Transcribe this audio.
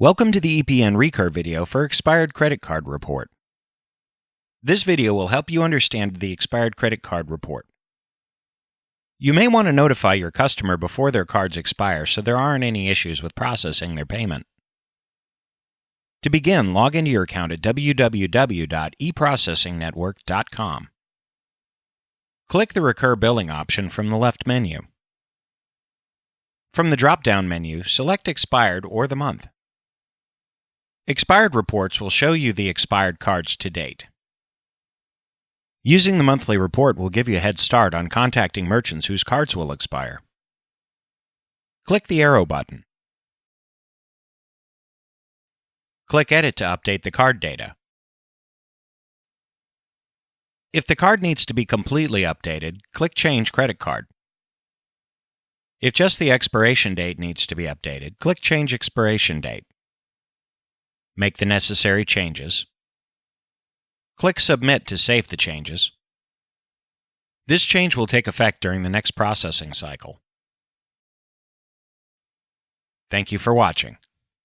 Welcome to the ePNRecur video for Expired Credit Card Report. This video will help you understand the Expired Credit Card Report. You may want to notify your customer before their cards expire so there aren't any issues with processing their payment. To begin, log into your account at www.eprocessingnetwork.com. Click the Recur Billing option from the left menu. From the drop-down menu, select Expired or the month. Expired reports will show you the expired cards to date. Using the monthly report will give you a head start on contacting merchants whose cards will expire. Click the arrow button. Click Edit to update the card data. If the card needs to be completely updated, click Change Credit Card. If just the expiration date needs to be updated, click Change Expiration Date. Make the necessary changes. Click Submit to save the changes. This change will take effect during the next processing cycle. Thank you for watching.